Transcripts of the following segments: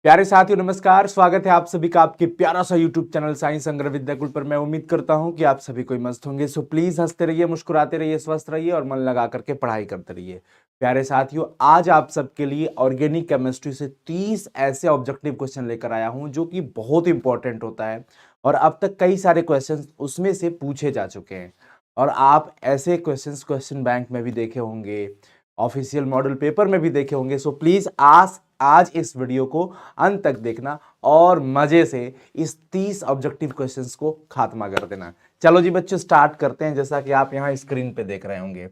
प्यारे साथियों नमस्कार, स्वागत है आप सभी का आपके प्यारा सा यूट्यूब चैनल साइंस संग्रह विद्याकुल पर। मैं उम्मीद करता हूं कि आप सभी कोई मस्त होंगे। सो प्लीज हंसते रहिए, मुस्कुराते रहिए, स्वस्थ रहिए और मन लगा करके पढ़ाई करते रहिए। प्यारे साथियों, आज आप सबके लिए ऑर्गेनिक केमिस्ट्री से 30 ऐसे ऑब्जेक्टिव क्वेश्चन लेकर आया हूं जो कि बहुत इंपॉर्टेंट होता है और अब तक कई सारे क्वेश्चन उसमें से पूछे जा चुके हैं और आप ऐसे क्वेश्चन बैंक में भी देखे होंगे, ऑफिशियल मॉडल पेपर में भी देखे होंगे। सो प्लीज आज इस वीडियो को अंत तक देखना और मजे से इस 30 ऑब्जेक्टिव क्वेश्चंस को खात्मा कर देना। चलो जी बच्चों, स्टार्ट करते हैं। जैसा कि आप यहाँ स्क्रीन पे देख रहे होंगे,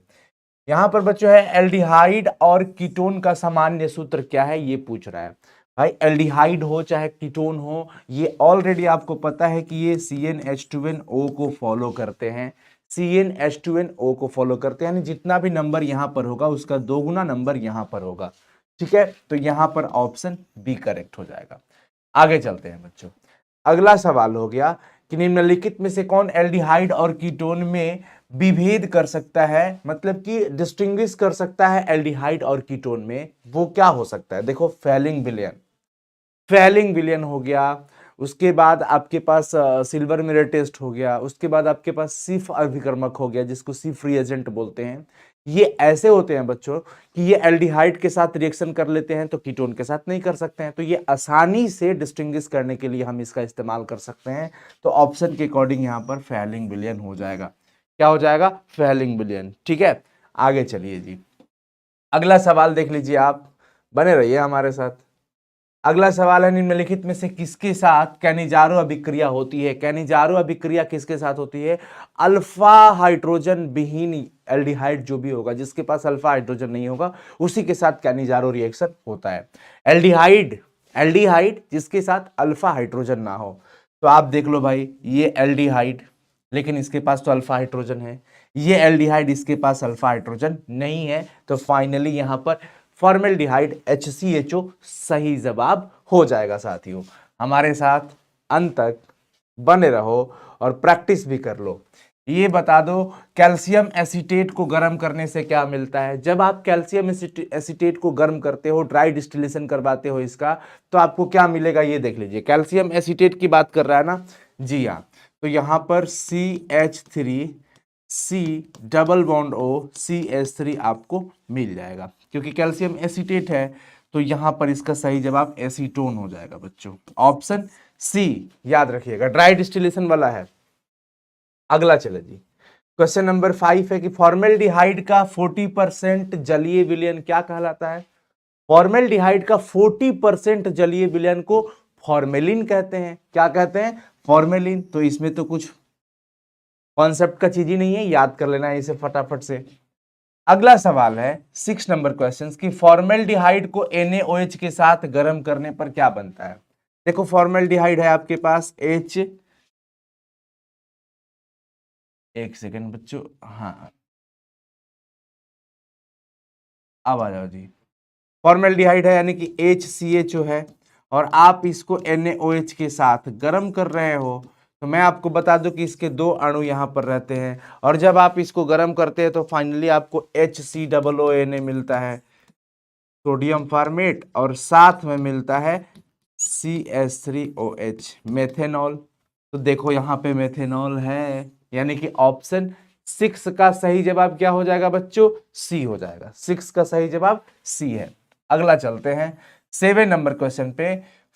यहाँ पर बच्चों है एल्डिहाइड और कीटोन का सामान्य सूत्र क्या है, ये पूछ रहा है। भाई एल्डिहाइड हो चाहे कीटोन हो, ये ऑलरेडी आपको पता है कि ये CnH2nO को फॉलो करते हैं। CnH2nO को फॉलो करते हैं, यानी जितना भी नंबर यहां पर होगा उसका दोगुना नंबर यहां पर होगा। ठीक है, तो यहां पर ऑप्शन बी करेक्ट हो जाएगा। आगे चलते हैं बच्चों। अगला सवाल हो गया कि निम्नलिखित में से कौन एल्डिहाइड और कीटोन में विभेद कर सकता है, मतलब कि डिस्टिंग्विश कर सकता है एल्डिहाइड और कीटोन में। वो क्या हो सकता है? देखो, फेलिंग विलियन हो गया, उसके बाद आपके पास सिल्वर मिरर टेस्ट हो गया, उसके बाद आपके पास सिफ अभिकर्मक हो गया जिसको सिफ रिएजेंट बोलते हैं। ये ऐसे होते हैं बच्चों कि ये एल्डिहाइड के साथ रिएक्शन कर लेते हैं तो कीटोन के साथ नहीं कर सकते हैं। तो ये आसानी से डिस्टिंग्विश करने के लिए हम इसका इस्तेमाल कर सकते हैं। तो ऑप्शन के अकॉर्डिंग यहां पर फेलिंग विलियन हो जाएगा। क्या हो जाएगा? फेलिंग विलियन। ठीक है, आगे चलिए जी। अगला सवाल देख लीजिए, आप बने रहिए हमारे साथ। अगला सवाल है, निम्नलिखित में से किसके साथ कैनिजारो अभिक्रिया होती है? कैनिजारो अभिक्रिया किसके साथ होती है? अल्फा हाइड्रोजन विहीन एल्डिहाइड जो भी होगा, जिसके पास अल्फा हाइड्रोजन नहीं होगा, उसी के साथ कैनिजारो रिएक्शन होता है। एल्डिहाइड एल्डिहाइड जिसके साथ अल्फा हाइड्रोजन ना हो। तो आप देख लो भाई, ये एल्डिहाइड, लेकिन इसके पास तो अल्फा हाइड्रोजन है। ये एल्डिहाइड, इसके पास अल्फा हाइड्रोजन नहीं है। तो फाइनली यहां पर फॉर्मेल्डिहाइड HCHO सही जवाब हो जाएगा। साथियों, हमारे साथ अंत तक बने रहो और प्रैक्टिस भी कर लो। ये बता दो, कैल्शियम एसीटेट को गर्म करने से क्या मिलता है? जब आप कैल्शियम एसीटेट को गर्म करते हो, ड्राई डिस्टिलेशन करवाते हो इसका, तो आपको क्या मिलेगा ये देख लीजिए। कैल्शियम एसीटेट की बात कर रहा है ना जी हाँ, तो यहां पर CH3C double bond O CH3 आपको मिल जाएगा। क्योंकि कैल्शियम एसीटेट है तो यहां पर इसका सही जवाब एसीटोन हो जाएगा बच्चों। ऑप्शन सी याद रखिएगा, ड्राई डिस्टिलेशन वाला है। अगला चले जी, क्वेश्चन नंबर 5 है कि फॉर्मेल्डिहाइड का 40% जलीय विलयन क्या कहलाता है? फॉर्मेल्डिहाइड का 40% जलीय विलयन को फॉर्मेलिन कहते हैं। क्या कहते हैं? फॉर्मेलिन। तो इसमें तो कुछ कॉन्सेप्ट का चीज ही नहीं है, याद कर लेना है इसे फटाफट से। अगला सवाल है 6 नंबर क्वेश्चन की, फॉर्मेल्डिहाइड को NaOH के साथ गर्म करने पर क्या बनता है? देखो, फॉर्मेल्डिहाइड है आपके पास H, एक सेकेंड बच्चों, हाँ अब आ जाओ जी। फॉर्मेल्डिहाइड है यानी कि HCHO है और आप इसको NaOH के साथ गर्म कर रहे हो। तो मैं आपको बता दूं कि इसके दो अणु यहां पर रहते हैं और जब आप इसको गर्म करते हैं तो फाइनली आपको HCOONA मिलता है, सोडियम फॉर्मेट, और साथ में मिलता है CH3OH, मेथेनॉल। तो देखो यहाँ पे मेथेनॉल है, यानी कि ऑप्शन 6 का सही जवाब क्या हो जाएगा बच्चों? सी हो जाएगा। 6 का सही जवाब सी है। अगला चलते हैं 7 नंबर क्वेश्चन पे।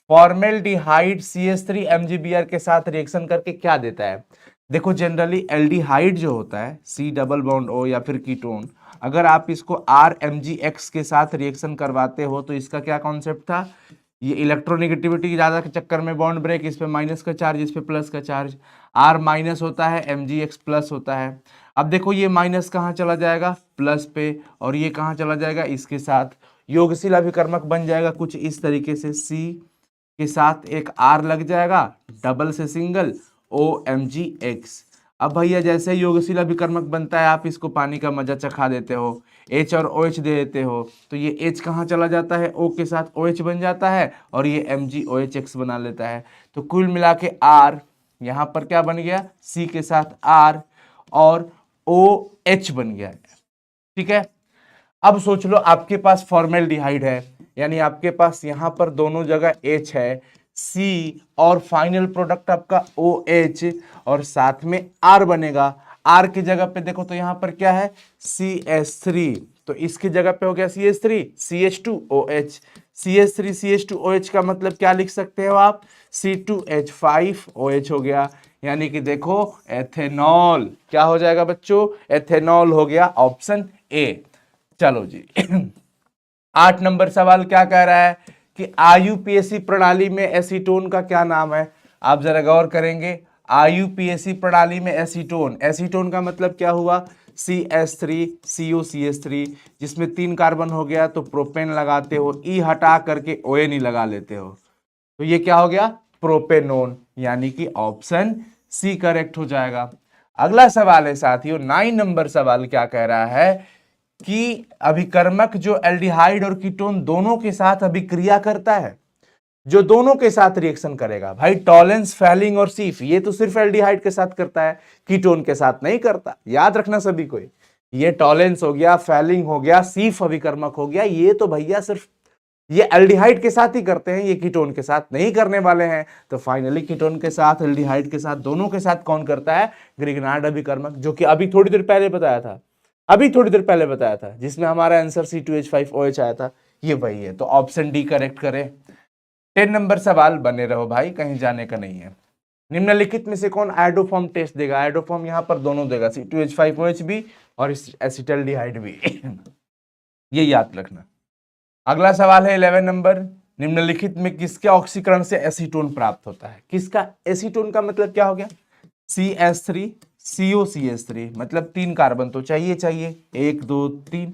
फॉर्मेल्डिहाइड CH3 MgBr के साथ रिएक्शन करके क्या देता है? देखो, जनरली एल्डिहाइड जो होता है C डबल बॉन्ड O या फिर कीटोन, अगर आप इसको RMgX के साथ रिएक्शन करवाते हो तो इसका क्या कॉन्सेप्ट था? ये इलेक्ट्रोनेगेटिविटी ज्यादा के चक्कर में बॉन्ड ब्रेक, इस पे माइनस का चार्ज, इस पे प्लस का चार्ज, R माइनस होता है, MgX प्लस होता है। अब देखो, ये माइनस कहाँ चला जाएगा? प्लस पे, और ये कहाँ चला जाएगा? इसके साथ योगशील अभिकर्मक बन जाएगा कुछ इस तरीके से। C के साथ एक R लग जाएगा, डबल से सिंगल, OMgX। अब भैया जैसे योगशील अभिकर्मक बनता है, आप इसको पानी का मजा चखा देते हो, H और OH दे देते हो, तो ये H कहाँ चला जाता है? O के साथ OH बन जाता है और ये MgOHX बना लेता है। तो कुल मिला के R यहाँ पर क्या बन गया? C के साथ R और OH बन गया। ठीक है, अब सोच लो आपके पास फॉर्मेल्डिहाइड है, यानी आपके पास यहां पर दोनों जगह H है, C और फाइनल प्रोडक्ट आपका OH और साथ में R बनेगा। R की जगह पे देखो तो यहां पर क्या है, CH3, तो इसकी जगह पे हो गया CH3 CH2OH। CH3 CH2OH का मतलब क्या लिख सकते हो आप, C2H5OH हो गया, यानी कि देखो एथेनॉल। क्या हो जाएगा बच्चों, एथेनॉल हो गया, ऑप्शन ए। चलो जी 8 नंबर सवाल क्या कह रहा है कि आईयूपीएसी प्रणाली में एसीटोन का क्या नाम है। आप जरा गौर करेंगे, आईयूपीएसी प्रणाली में एसीटोन, एसीटोन का मतलब क्या हुआ, CH3COCH3, जिसमें 3 कार्बन हो गया तो प्रोपेन लगाते हो, ई हटा करके ON ही लगा लेते हो, तो ये क्या हो गया, प्रोपेनोन, यानी कि ऑप्शन सी करेक्ट हो जाएगा। अगला सवाल है साथियों 9 नंबर सवाल क्या कह रहा है कि अभिकर्मक जो एल्डिहाइड और कीटोन दोनों के साथ अभिक्रिया करता है, जो दोनों के साथ रिएक्शन करेगा, भाई टॉलेंस, फैलिंग और सीफ, ये तो सिर्फ एल्डिहाइड के साथ करता है, कीटोन के साथ नहीं करता, याद रखना सभी को। ये टॉलेंस हो गया, फैलिंग हो गया, सीफ अभिकर्मक हो गया, ये तो भैया सिर्फ ये एल्डिहाइड के साथ ही करते हैं, ये कीटोन के साथ नहीं करने वाले हैं। तो फाइनली कीटोन के साथ, एल्डिहाइड के साथ, दोनों के साथ कौन करता है, ग्रिग्नार्ड अभिकर्मक, जो कि अभी थोड़ी देर पहले बताया था, अभी थोड़ी देर पहले बताया था, जिसमें हमारा आंसर C2H5OH आया था, ये वही है। तो ऑप्शन डी करेक्ट करें। 10 नंबर सवाल, बने रहो भाई, कहीं जाने का नहीं है। निम्नलिखित में से कौन आयोडोफॉर्म टेस्ट देगा, आयोडोफॉर्म यहां पर दोनों देगा, C2H5OH भी और एसिटल्डिहाइड भी ये याद रखना। अगला सवाल है 11 नंबर, निम्नलिखित में किसके ऑक्सीकरण से एसीटोन प्राप्त होता है। किसका, एसीटोन का मतलब क्या हो गया, CH3COCH3, मतलब 3 कार्बन तो चाहिए चाहिए, 1 2 3,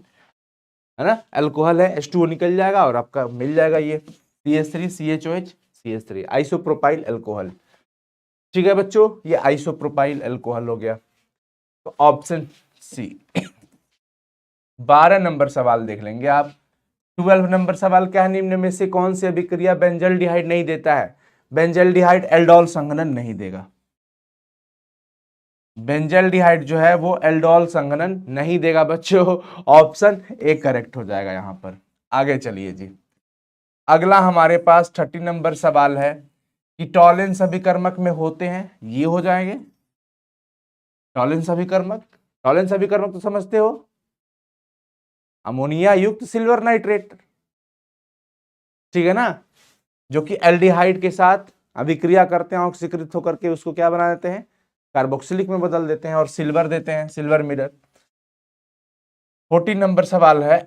है ना, अल्कोहल है, H2O निकल जाएगा और आपका मिल जाएगा ये CH3CHOH CH3, आइसोप्रोपाइल अल्कोहल। ठीक है बच्चों, ये आइसोप्रोपाइल अल्कोहल हो गया, तो ऑप्शन सी। 12 नंबर सवाल देख लेंगे आप। 12 नंबर सवाल क्या है, निम्न में से कौन सी अभिक्रिया बेंजल्डिहाइड नहीं देता है। बेंजल्डिहाइड एल्डोल संघनन नहीं देगा, बेंजल्डिहाइड जो है वो एल्डोल संघनन नहीं देगा बच्चों, ऑप्शन ए करेक्ट हो जाएगा यहां पर। आगे चलिए जी, अगला हमारे पास 30 नंबर सवाल है कि टॉलेंस अभिकर्मक में होते हैं, ये हो जाएंगे टॉलेंस अभिकर्मक। टॉलेंस अभिकर्मक तो समझते हो, अमोनिया युक्त सिल्वर नाइट्रेट, ठीक है ना, जो कि एल्डिहाइड के साथ अभिक्रिया करते हैं, ऑक्सीकृत होकर के उसको क्या बना देते हैं, कार्बोक्सिलिक में बदल देते हैं और सिल्वर देते हैं, सिल्वर मिरर। 14 नंबर सवाल है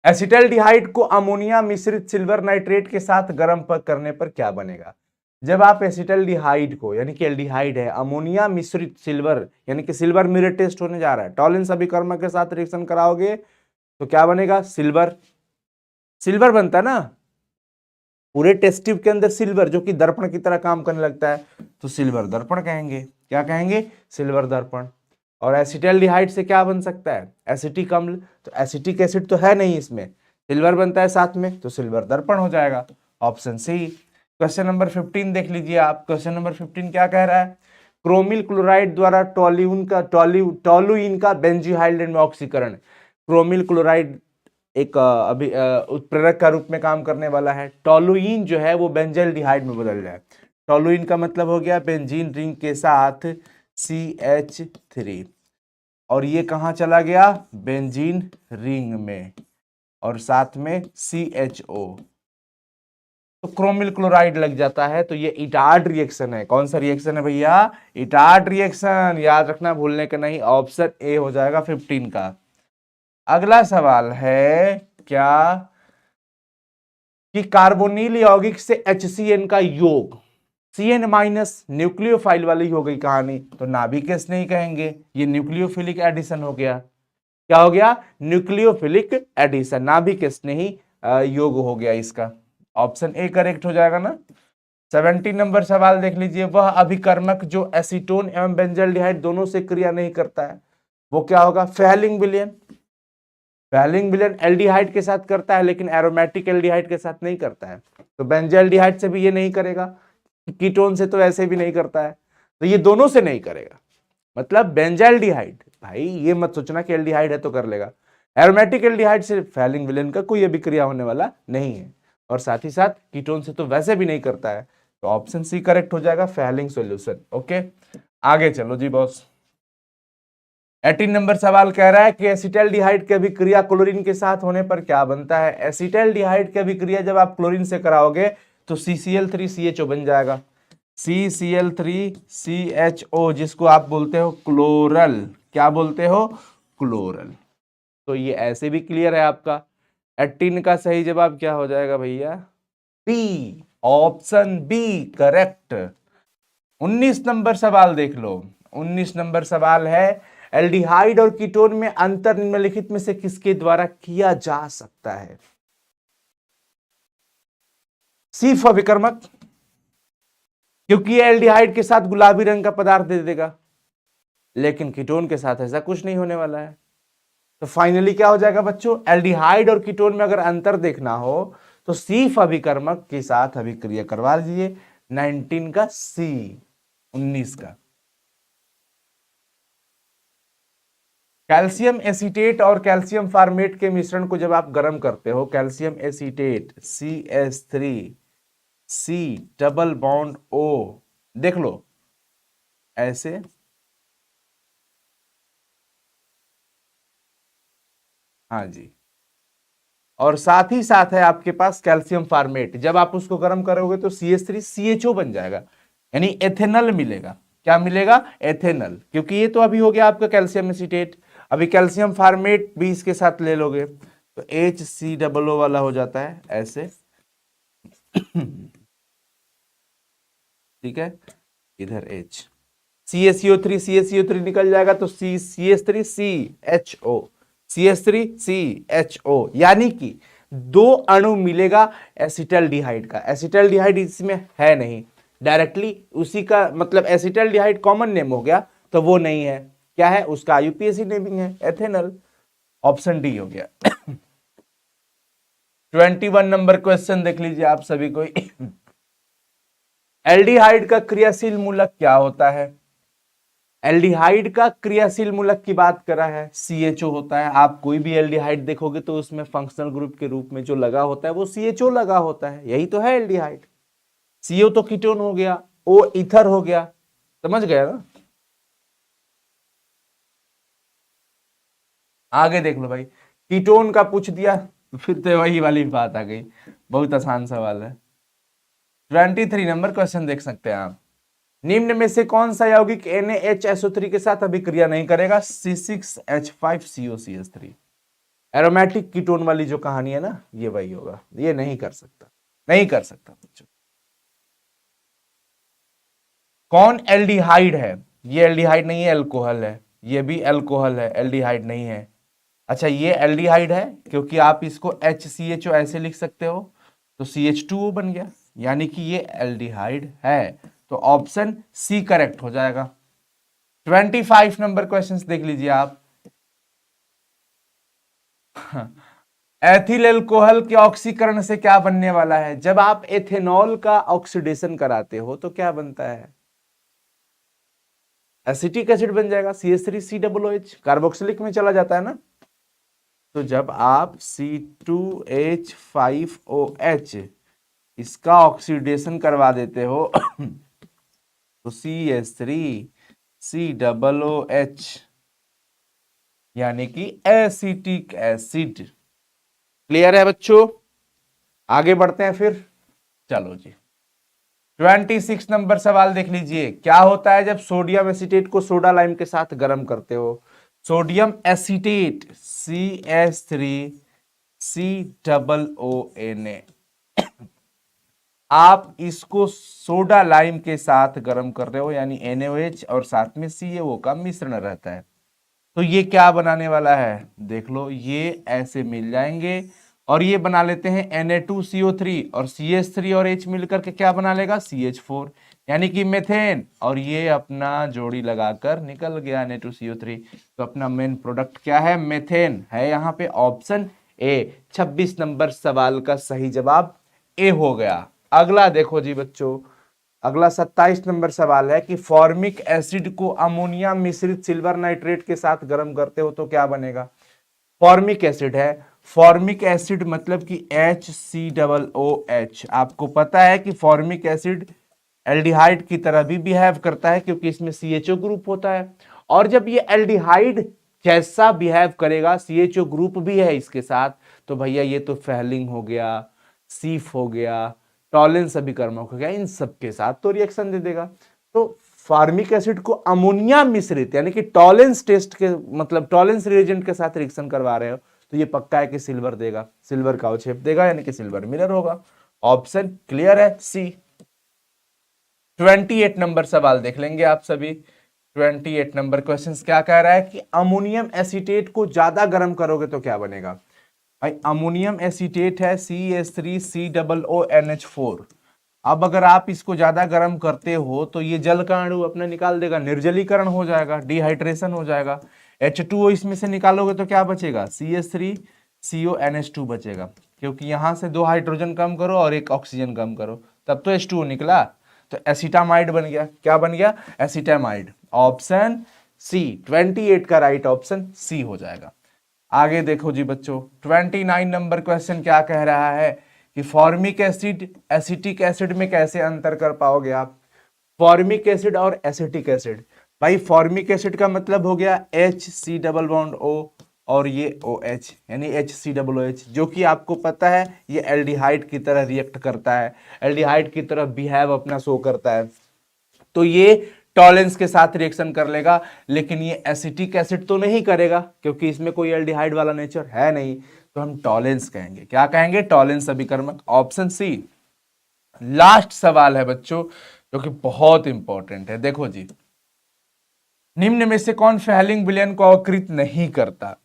एसिटल्डिहाइड को अमोनिया मिश्रित सिल्वर नाइट्रेट के साथ गर्म करने पर क्या बनेगा। जब आप एसिटल्डिहाइड को, यानी कि एल्डिहाइड है, अमोनिया मिश्रित सिल्वर, यानी कि सिल्वर मिरर टेस्ट होने जा रहा है, टॉलेंस अभिकर्मक के साथ रिएक्शन कराओगे तो क्या बनेगा, सिल्वर, सिल्वर बनता है ना, पूरे टेस्ट ट्यूब के अंदर सिल्वर, जो कि दर्पण की तरह काम करने लगता है, तो सिल्वर दर्पण कहेंगे। क्या कहेंगे, सिल्वर दर्पण। और एसिटल्डिहाइड से क्या बन सकता है, एसिटिक अम्ल, तो एसिटिक एसिड तो है नहीं इसमें, सिल्वर बनता है साथ में, तो सिल्वर दर्पण हो जाएगा, ऑप्शन सी। क्वेश्चन नंबर 15 देख लीजिए आप। क्वेश्चन नंबर 15 क्या कह रहा है, क्रोमिल क्लोराइड द्वारा टोलुइन का बेंजीहाइड में ऑक्सीकरण। क्रोमिल क्लोराइड एक उत्प्रेरक का रूप में काम करने वाला है, टोलुइन जो है वो बेंजल्डिहाइड में बदल जाए। टोलुइन का मतलब हो गया बेंजीन रिंग के साथ CH3, और ये कहां चला गया, बेंजीन रिंग में, और साथ में CHO, तो क्रोमिल क्लोराइड लग जाता है। तो ये इटार्ड रिएक्शन है, कौन सा रिएक्शन है भैया, इटार्ड रिएक्शन, याद रखना, भूलने का नहीं, ऑप्शन ए हो जाएगा 15 का। अगला सवाल है क्या कि कार्बोनिल यौगिक से HCN का योग, CN माइनस, न्यूक्लियोफाइल वाली हो गई कहानी, तो नाभिक नहीं कहेंगे, ये न्यूक्लियोफिलिक एडिशन हो गया। क्या हो गया, न्यूक्लियोफिलिक एडिशन, नाभिक स्नेही योग हो गया इसका, ऑप्शन ए करेक्ट हो जाएगा ना। 17 नंबर सवाल देख लीजिए, वह अभिकर्मक जो एसीटोन एवं बेंजल्डिहाइड दोनों से क्रिया नहीं करता है, वो क्या होगा, Fehling villain. Fehling villain aldehyde के साथ करता है, लेकिन एरोमेटिक एल्डिहाइड के साथ नहीं करता है, तो बेंजल्डिहाइड से भी ये नहीं करेगा, कीटोन से तो ऐसे भी नहीं करता है, तो ये दोनों से नहीं करेगा। मतलब बेंजल्डिहाइड, भाई ये मत सोचना कि एल्डिहाइड है तो कर लेगा, एरोमेटिक एल्डिहाइड से फैलिंग विलेन का कोई अभिक्रिया होने वाला नहीं है, और साथ ही साथ कीटोन से तो वैसे भी नहीं करता है, तो ऑप्शन सी करेक्ट हो जाएगा, फैलिंग सॉल्यूशन। ओके, आगे चलो जी बॉस। 18 नंबर सवाल कह रहा है कि एसिटाल्डिहाइड की अभिक्रिया क्लोरीन के साथ होने पर क्या बनता है। एसिटाल्डिहाइड की अभिक्रिया जब आप क्लोरीन से कराओगे तो CCl3CHO बन जाएगा, CCl3CHO, जिसको आप बोलते हो क्लोरल। क्या बोलते हो? क्लोरल। तो ये ऐसे भी क्लियर है आपका। 18 का सही जवाब क्या हो जाएगा भैया? B, option B correct. 19 number सवाल देख लो। 19 नंबर सवाल है, एल्डिहाइड और कीटोन में अंतर निम्नलिखित में से किसके द्वारा किया जा सकता है? सिर्फ अभिकर्मक, क्योंकि ये एल्डिहाइड के साथ गुलाबी रंग का पदार्थ दे देगा, लेकिन कीटोन के साथ ऐसा कुछ नहीं होने वाला है। तो फाइनली क्या हो जाएगा बच्चों? एल्डिहाइड और कीटोन में अगर अंतर देखना हो तो सिर्फ अभिकर्मक के साथ अभिक्रिया करवा लीजिए। 19 का सी। 19 का कैल्शियम एसीटेट और कैल्शियम फार्मेट के मिश्रण को जब आप गर्म करते हो, calcium acetate CH3C double bond O, देख लो ऐसे, हाँ जी, और साथ ही साथ है आपके पास कैल्शियम फार्मेट, जब आप उसको गर्म करोगे तो CH3CHO बन जाएगा, यानी एथेनल मिलेगा। क्या मिलेगा? एथेनल, क्योंकि ये तो अभी हो गया आपका कैल्शियम एसीटेट, अभी कैल्शियम फार्मेट भी इसके साथ ले लोगे तो HCOO वाला हो जाता है ऐसे। ठीक है, इधर H, CaCO3 निकल जाएगा तो CH3CHO, यानी कि दो अणु मिलेगा एसिटल्डिहाइड का। एसिटल्डिहाइड इसमें है नहीं, डायरेक्टली उसी का मतलब एसिटल्डिहाइड कॉमन नेम हो गया, तो वो नहीं है। क्या है उसका? IUPAC नेमिंग है, एथेनल। ऑप्शन डी हो गया। 21 नंबर क्वेश्चन देख लीजिए आप सभी को। एल्डिहाइड का क्रियाशील मूलक क्या होता है? एल्डिहाइड का क्रियाशील मूलक की बात करा है, CHO होता है। आप कोई भी एल्डिहाइड देखोगे तो उसमें फंक्शनल ग्रुप के रूप में जो लगा होता है वो CHO लगा होता है, यही तो है एल्डिहाइड। CO तो कीटोन हो गया, O ईथर हो गया, समझ गया ना? आगे देख लो भाई, कीटोन का पूछ दिया फिर तो वही वाली बात आ गई, बहुत आसान सवाल है। 23 नंबर क्वेश्चन देख सकते हैं आप। निम्न में से कौन सा यौगिक NaHSO3 के साथ अभिक्रिया नहीं करेगा? C6H5COCH3। एरोमेटिक कीटोन वाली जो कहानी है ना, ये वही होगा, ये नहीं कर सकता, नहीं कर सकता बच्चों। कौन एल्डिहाइड है? ये एल्डिहाइड नहीं है, एल्कोहल है। ये भी एल्कोहल है, एल्डिहाइड नहीं है। अच्छा, ये एल्डिहाइड है क्योंकि आप इसको HCHO ऐसे लिख सकते हो, तो CH2O बन गया, यानी कि ये एल्डिहाइड है। तो ऑप्शन सी करेक्ट हो जाएगा। 25 नंबर क्वेश्चन देख लीजिए आप। एथिल एल्कोहल के ऑक्सीकरण से क्या बनने वाला है? जब आप एथेनॉल का ऑक्सीडेशन कराते हो तो क्या बनता है? एसिटिक एसिड बन जाएगा, CH3COOH, कार्बोक्सिलिक में चला जाता है ना। तो जब आप C2H5OH इसका ऑक्सीडेशन करवा देते हो तो CH3COOH, यानी कि एसिटिक एसिड। क्लियर है बच्चों? आगे बढ़ते हैं फिर, चलो जी। 26 नंबर सवाल देख लीजिए। क्या होता है जब सोडियम एसीटेट को सोडा लाइम के साथ गर्म करते हो? सोडियम एसीटेट CH3COONA, आप इसको सोडा लाइम के साथ गर्म कर रहे हो, यानी NaOH और साथ में CaO का मिश्रण रहता है। तो ये क्या बनाने वाला है? देख लो, ये ऐसे मिल जाएंगे और ये बना लेते हैं Na2CO3, और CH3 और H मिलकर के क्या बना लेगा? CH4, यानी कि मेथेन। और ये अपना जोड़ी लगाकर निकल गया Na2CO3। तो अपना मेन प्रोडक्ट क्या है? मेथेन है यहाँ पे, ऑप्शन ए। 26 नंबर सवाल का सही जवाब ए हो गया। अगला देखो जी बच्चों, अगला 27 नंबर सवाल है कि फॉर्मिक एसिड को अमोनिया मिश्रित सिल्वर नाइट्रेट के साथ गर्म करते हो तो क्या बनेगा? फॉर्मिक एसिड है। फॉर्मिक एसिड मतलब कि HCOOH। आपको पता है कि फॉर्मिक एसिड एल्डिहाइड की तरह भी बिहेव करता है क्योंकि इसमें CHO ग्रुप होता है। और जब ये एल्डिहाइड जैसा बिहेव करेगा, CHO ग्रुप भी है इसके साथ, तो भैया ये तो फेहलिंग हो गया, सीफ हो गया, टॉलेंस अभिकर्मक हो गया, इन सब के साथ तो रिएक्शन दे देगा। तो फॉर्मिक एसिड को अमोनिया मिश्रित यानी कि टॉलेंस टेस्ट के मतलब टॉलेंस रिएजेंट के साथ रिएक्शन करवा रहे हो तो ये पक्का है कि सिल्वर देगा, सिल्वर का अवक्षेप देगा यानी कि सिल्वर मिरर होगा। ऑप्शन क्लियर है, सी। 28 नंबर सवाल देख लेंगे आप सभी। 28 नंबर क्वेश्चन क्या कह रहा है कि अमोनियम एसीटेट को ज्यादा गर्म करोगे तो क्या बनेगा। भाई अमोनियम एसीटेट है CH3COONH4। अब अगर आप इसको ज्यादा गर्म करते हो तो ये जल का अणु अपना निकाल देगा, निर्जलीकरण हो जाएगा, डिहाइड्रेशन हो जाएगा। H2O इसमें से निकालोगे तो क्या बचेगा, CH3CONH2 बचेगा, क्योंकि यहां से 2 हाइड्रोजन कम करो और 1 ऑक्सीजन कम करो तब तो H2O निकला, तो एसिटामाइड बन गया। क्या बन गया, एसिटामाइड। ऑप्शन सी 28 का राइट ऑप्शन सी हो जाएगा। आगे देखो जी बच्चों, 29 नंबर क्वेश्चन क्या कह रहा है कि फॉर्मिक एसिड एसिटिक एसिड में कैसे अंतर कर पाओगे आप। फॉर्मिक एसिड और एसिटिक एसिड, भाई फॉर्मिक एसिड का मतलब हो गया HC डबल बॉन्ड O और ये OH यानी HCOOH, जो कि आपको पता है ये एल्डिहाइड की तरह रिएक्ट करता है, एल्डिहाइड की तरह बिहेव अपना शो करता है, तो ये टॉलेंस के साथ रिएक्शन कर लेगा। लेकिन ये एसिटिक एसिड तो नहीं करेगा क्योंकि इसमें कोई एल्डिहाइड वाला नेचर है नहीं, तो हम टॉलेंस कहेंगे। क्या कहेंगे, टॉलेंस अभिकर्मक। Option C. लास्ट सवाल है बच्चों जो कि बहुत इंपॉर्टेंट है, देखो जी, निम्न में से कौन फेहलिंग विलयन को अकृत नहीं करता।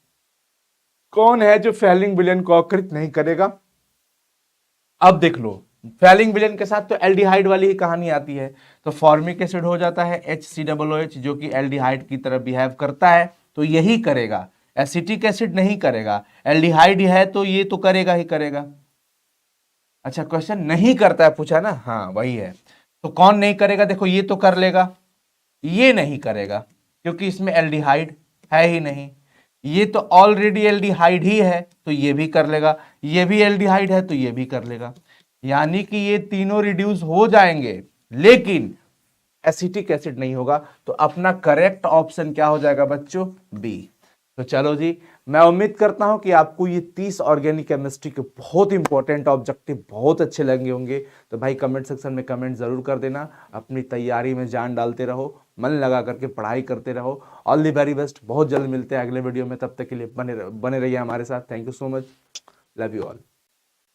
कौन है जो फेहलिंग विलयन को अकृत नहीं करेगा। अब देख लो, फेहलिंग विलयन के साथ तो एल्डिहाइड वाली ही कहानी आती है, तो फॉर्मिक एसिड हो जाता है HCOOH जो कि एल्डिहाइड की तरह बिहेव करता है, तो यही करेगा। एसिटिक एसिड नहीं करेगा, एल्डिहाइड है तो ये तो करेगा ही करेगा। अच्छा क्वेश्चन नहीं करता है पूछा ना, हाँ वही है। तो कौन नहीं करेगा, देखो ये तो कर लेगा, ये नहीं करेगा क्योंकि इसमें एल्डिहाइड है ही नहीं, ये तो ऑलरेडी एल्डिहाइड ही है तो ये भी कर लेगा, ये भी एल्डिहाइड है तो ये भी कर लेगा, यानी कि ये तीनों रिड्यूस हो जाएंगे लेकिन एसिटिक एसिड नहीं होगा। तो अपना करेक्ट ऑप्शन क्या हो जाएगा बच्चों, बी। तो चलो जी, मैं उम्मीद करता हूं कि आपको ये 30 ऑर्गेनिक केमिस्ट्री के बहुत इंपॉर्टेंट ऑब्जेक्टिव बहुत अच्छे लगे होंगे। तो भाई कमेंट सेक्शन में कमेंट जरूर कर देना, अपनी तैयारी में जान डालते रहो, मन लगा करके पढ़ाई करते रहो। ऑल दी वेरी बेस्ट, बहुत जल्द मिलते हैं अगले वीडियो में, तब तक के लिए बने रहिए हमारे साथ। Thank you so much, love you all.